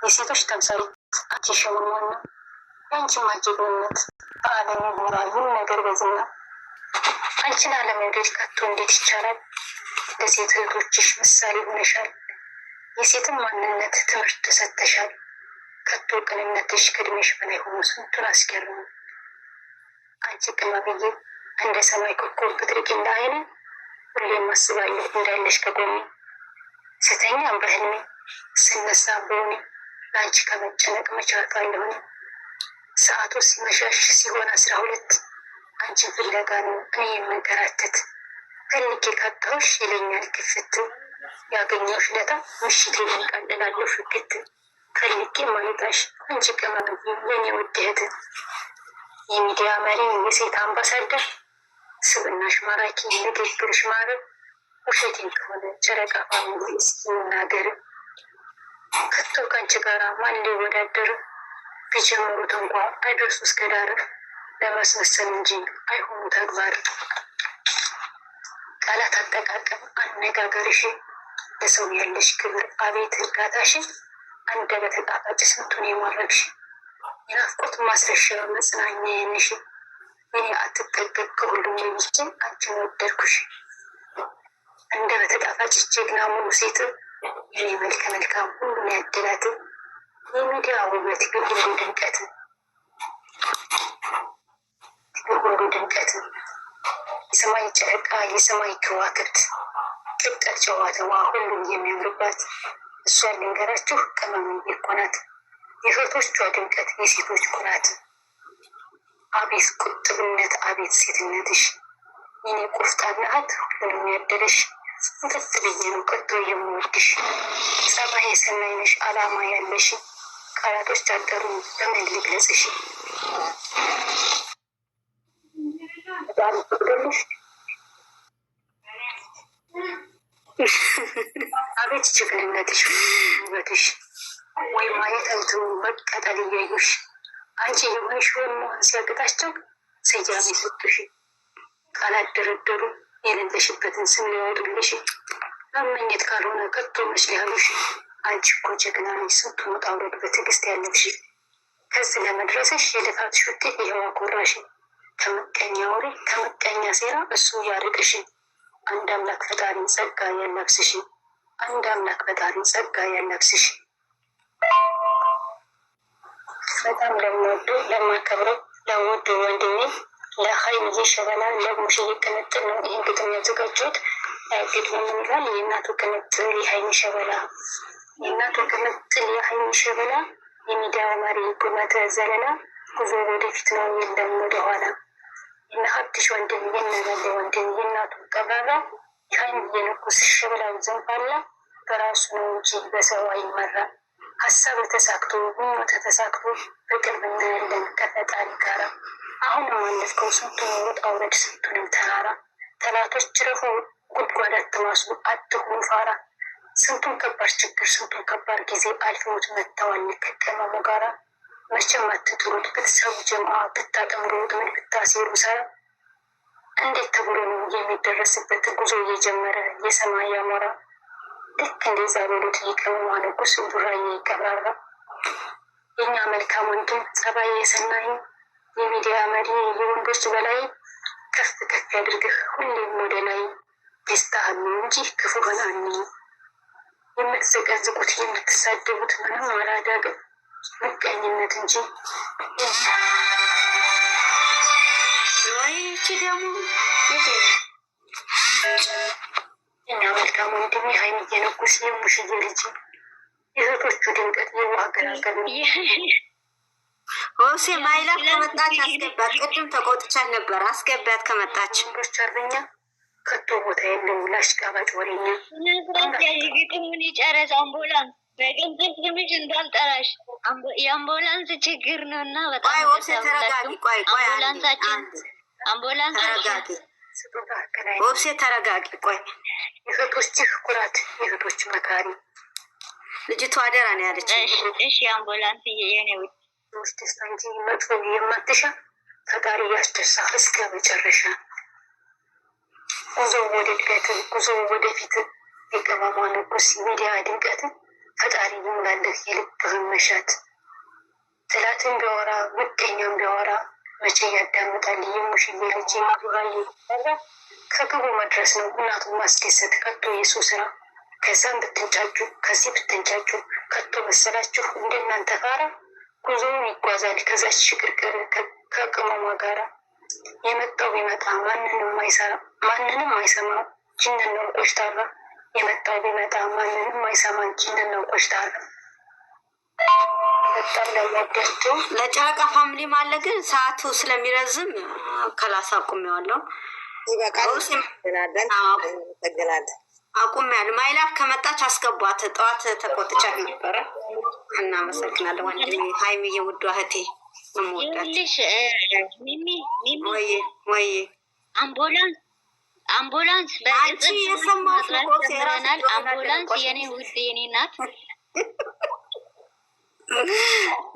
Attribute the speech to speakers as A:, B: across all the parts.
A: የሴቶች ተምሳሌት አንቺ ሸሞን ነው። የአንቺ ማጀግንነት በዓለም ይኖራል ሁሉ ነገር በዝና። አንቺን አለመውደድ ከቶ እንዴት ይቻላል? ለሴት እህቶችሽ ምሳሌ ሆነሻል። የሴትን ማንነት ትምህርት ተሰጥተሻል። ከቶ ቅንነትሽ ከእድሜሽ በላይ ሆኖ ስንቱን አስገርሙ። አንቺ ቅመምዬ እንደ ሰማይ ኮከብ ብትርቂ እንደ አይኔ ሁሌም አስባለሁ እንዳለሽ ከጎኔ። ስተኛ በህልሜ ስነሳ በሆኔ ለአንቺ ከመጨነቅ መቻታለሁኝ። ሰዓቱ ሲመሻሽ ሲሆን 12 አንቺን ፍለጋ ነው እኔ የምንከራተት። ፈልጌ ካጣሁሽ ይለኛል ክፍት። ያገኘሁሽ ለታ ምሽት ይንቃልላለሁ ፍክት። ፈልጌ ማለታሽ አንቺ ቅመምዬ የኔ ውድ እህት። የሚዲያ መሪ የሴት አምባሳደር ስብናሽ ማራኪ ንግግርሽ ማረብ። ውሸቴን ከሆነ ጨረቃ ፋሚሊ እስኪ ይናገር። ከቶ ከአንቺ ጋር ማን ሊወዳደር? ቢጀምሩት እንኳ አይደርሱ እስከ ዳር። ለማስመሰል እንጂ አይሆኑ ተግባር። ቃላት አጠቃቀም አነጋገርሽ ለሰው ያለሽ ክብር አቤት እርጋታሽ። አንደበተ ጣፋጭ ስንቱን የማረግሽ የናፍቆት ማስረሻ መጽናኛ የነሽ። እኔ አትጠገብ ከሁሉም ለይቼ አንቺን ወደድኩሽ። አንደበተ ጣፋጭ ጀግና ሙሉ ሴት የኔ መልከ መልካም ሁሉን ያደላት። የሚዲያ ውበት የሁሉ ድምቀት የሁሉ ድምቀት። የሰማይ ጨረቃ የሰማይ ከዋክብት ቅጠል ጨዋታዋ ሁሉም የሚያምርባት። እሷን ልንገራችሁ ቅመምዬ እኮ ናት የእህቶቿ ድምቀት የሴቶች ኩራት። አቤት ቁጥብነት አቤት ሴትነትሽ የኔ ቆፍጣና እህት ሁሉንም ያደለሽ። እንቅት ብዬ ነው ቀጥሎ የምወድሽ። ጸባይ የሰናይ ነሽ አላማ ያለሽ። ቃላቶች አጠሩ በምን ልግለጽሽ? በጣም ፍቅደልሽ አቤት ጀግንነትሽ ውበትሽ። ወይ ማየት አይቶ መቀጠል እያዩሽ። አንቺ የሆንሽ ሆን መሆን ሲያቅታቸው ስያሜ ሰጡሽ። ቃላት ደረደሩ የሌለሽበትን ስም ሊያወጡልሽ። መመኘት ካልሆነ ከቶ መች ሊያሉሽ። አንቺ እኮ ጀግና ነሽ ስንቱን ውጣ ውረድ በትዕግስት ያለፍሽ። ከዚህ ለመድረስሽ የልፋትሽ ውጤት ይኸው አኮራሽ። ከምቀኛ ወሬ ከምቀኛ ሴራ እሱ ያርቅሽ። አንድ አምላክ ፈጣሪ ጸጋ ያላብስሽ። አንድ አምላክ ፈጣሪ ጸጋ ያላብስሽ። በጣም ለምወደው ለማከብረው ለውድ ወንድሜ ለሀይልዬ ሸበላ ለሙሽዬ ቅንጥል ነው ይህን ግጥም ያዘጋጁት። ግጥሙ ምን ይላል? የእናቱ ቅንጥል የሀይሚ ሸበላ፣ የእናቱ ቅንጥል የሀይሚ ሸበላ፣ የሚዲያ መሪ ቁመተ ዘለላ፣ ጉዞ ወደፊት ነው የለም ወደኋላ። የነ ሀብትሽ ወንድም የነገለ ወንድም የእናቱ ቀብራራ፣ የሀይሚዬ ንጉስ ሸበላው ዘንባላ፣ በራሱ ነው እንጂ በሰው አይመራ። ሀሳብ ተሳክቶ ምኞት ተሳክቶ በቅርብ እናያለን ከፈጣሪ ጋራ። አሁንም አለፍከው ስንቱን ውጣ ውረድ ስንቱንም ተራራ። ጠላቶች ችረፉ ጉድጓድ አትማሱ አትሁኑ ፋራ። ስንቱን ከባድ ችግር ስንቱን ከባድ ጊዜ አልፈውት መጥተዋል ከቅመሙ ጋራ። መቼም አትጥሩት ብትሰቡ ጀምአ ብታጠምሩ ጥምድ ብታሴሩ ሰራ። እንዴት ተብሎ ነው የሚደረስበት ጉዞ እየጀመረ የሰማይ አሞራ። ልክ እንደዛ በሉት የቅመሟ ንጉስ ቡራዬ ቀብራራ። የኛ መልካም ወንድም ጸባይ የሰናይ የሚዲያ መሪ የወንዶች በላይ ከፍ ከፍ ያድርግህ ሁሌም ወደ ላይ። ደስታህን ነው እንጂ ክፉ ሆነ አኒ የምትዘቀዝቁት የምትሳደቡት ምንም አላዳግም ምቀኝነት እንጂ።
B: ይቺ ደግሞ
A: እኛ መልካም ወንድም ሀይሚዬ ንጉስ የሙሽዬ ልጅ የእህቶቹ ድምቀት የዋገራገር
B: ሆሴ ማይላት ከመጣች አስገባት። ቅድም ተቆጥቻት ነበር። አስገባት ከመጣች
A: ወንዶች አርበኛ ከቶ ቦታ የለው ላሽቃባጭ ወሬኛ።
C: ግጥሙን ይጨረስ አምቡላንስ በገንዘብ ስምሽ እንዳልጠራሽ የአምቡላንስ ችግር ነው እና በጣም
B: ሆሴ ተረጋጊ። ቆይ
C: አምቡላንሳችን
B: ሆሴ ተረጋጊ። ቆይ
A: የእህቶችህ ኩራት የእህቶች መካሪ
B: ልጅቷ አደራ ነው ያለች።
C: እሺ አምቡላንስ የኔ ውድ
A: ውስጥ ደስታ እንጂ መጥፎ የማትሻ ፈጣሪ ያስደሳ እስከ መጨረሻ። ጉዞ ወደ እድገት፣ ጉዞ ወደፊት የቅመሟ ንጉስ ሚዲያ ድምቀት ፈጣሪ ይሙላልህ የልብህን መሻት። ጥላትን ቢያወራ ውደኛም ቢያወራ መቼ ያዳምጣል የሙሽዬ ልጅ ዱራዬ ከግቡ መድረስ ነው እናቱን ማስደሰት ቀጥቶ የሱ ስራ። ከዛም ብትንጫጩ ከዚህ ብትንጫጩ ከቶ መሰላችሁ እንደናንተ ፋራ። ጉዞውን ይጓዛል ከዛች ሽግርግር ከቅመሟ ጋራ። የመጣው ቢመጣ ማንንም አይሰማ ጅንን ነው ቆሽታራ። የመጣው ቢመጣ ማንንም አይሰማ ጅንን ነው ቆሽታራ። በጣም ለወደድኩ
B: ለጨረቃ ፋሚሊ ማለ ግን ሰዓቱ ስለሚረዝም ከላስ አቁሜዋለሁ። አቁሜያለሁ። ማይላፍ ከመጣች አስገቧት። ጠዋት ተቆጥቻት ነበረ። እናመሰግናለን ወንድሜ ሀይሚዬ ውዷ እህቴ
C: ይኸውልሽ ሚሚ
B: ወይ
C: አምቡላንስ
B: አንቺ የሰማሁት
C: ተምረናል። አምቡላንስ የኔ ውድ የኔ ናት።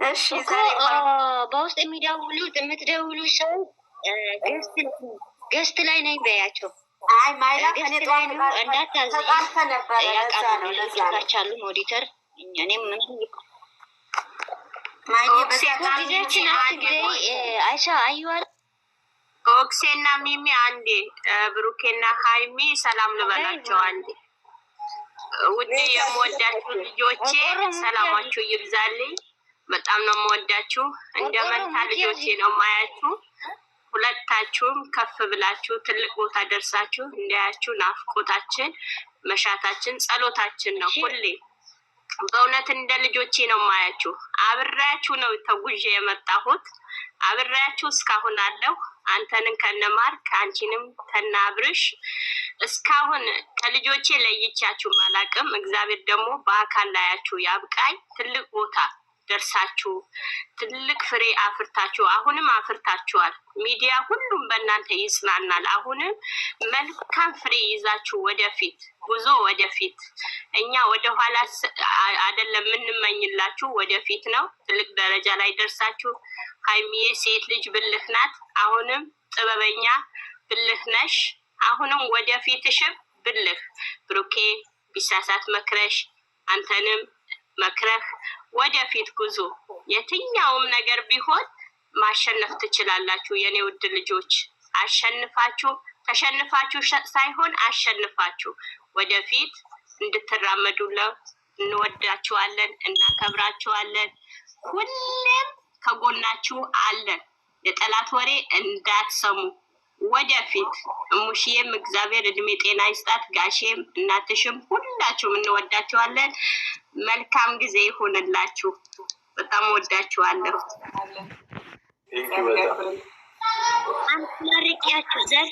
B: እሺ
C: በውስጥ የምትደውሉ ሰው ገስት ላይ ነኝ በያቸው።
B: አይ ማይላ ከኔ ጠዋት ተጣልተ ነበር
C: ያቃሉ ሞዲተር እኔም ጊዜያችን አይሻ አዩዋል
D: ኦክሴና ሚሚ አንዴ ብሩኬና ሀይሚ ሰላም ልበላቸው አንዴ። ውድ የምወዳችሁ ልጆቼ ሰላማችሁ ይብዛልኝ። በጣም ነው የምወዳችሁ። እንደ መንታ ልጆቼ ነው ማያችሁ። ሁለታችሁም ከፍ ብላችሁ ትልቅ ቦታ ደርሳችሁ እንዳያችሁ ናፍቆታችን፣ መሻታችን፣ ጸሎታችን ነው ሁሌ። በእውነት እንደ ልጆቼ ነው ማያችሁ። አብሬያችሁ ነው ተጉዤ የመጣሁት። አብሬያችሁ እስካሁን አለሁ። አንተንን ከነማር ከአንቺንም ከናብርሽ እስካሁን ከልጆቼ ለይቻችሁ አላቅም። እግዚአብሔር ደግሞ በአካል ላያችሁ ያብቃኝ። ትልቅ ቦታ ደርሳችሁ ትልቅ ፍሬ አፍርታችሁ አሁንም አፍርታችኋል። ሚዲያ ሁሉም በእናንተ ይጽናናል። አሁንም መልካም ፍሬ ይዛችሁ ወደፊት ጉዞ ወደፊት። እኛ ወደኋላ አይደለም የምንመኝላችሁ ወደፊት ነው። ትልቅ ደረጃ ላይ ደርሳችሁ ሀይሚዬ ሴት ልጅ ብልህ ናት። አሁንም ጥበበኛ ብልህ ነሽ። አሁንም ወደፊትሽም ብልህ ብሩኬ ቢሳሳት መክረሽ አንተንም መክረህ ወደፊት ጉዞ። የትኛውም ነገር ቢሆን ማሸነፍ ትችላላችሁ የኔ ውድ ልጆች። አሸንፋችሁ ተሸንፋችሁ ሳይሆን አሸንፋችሁ ወደፊት እንድትራመዱለው እንወዳችኋለን፣ እናከብራችኋለን። ሁሌም ከጎናችሁ አለን። የጠላት ወሬ እንዳትሰሙ ወደፊት። እሙሽዬም እግዚአብሔር እድሜ ጤና ይስጣት፣ ጋሼም እናትሽም ሁላችሁም እንወዳችኋለን። መልካም ጊዜ ይሁንላችሁ። በጣም ወዳችኋለሁ።
C: አንተ ማርቂያችሁ ዘር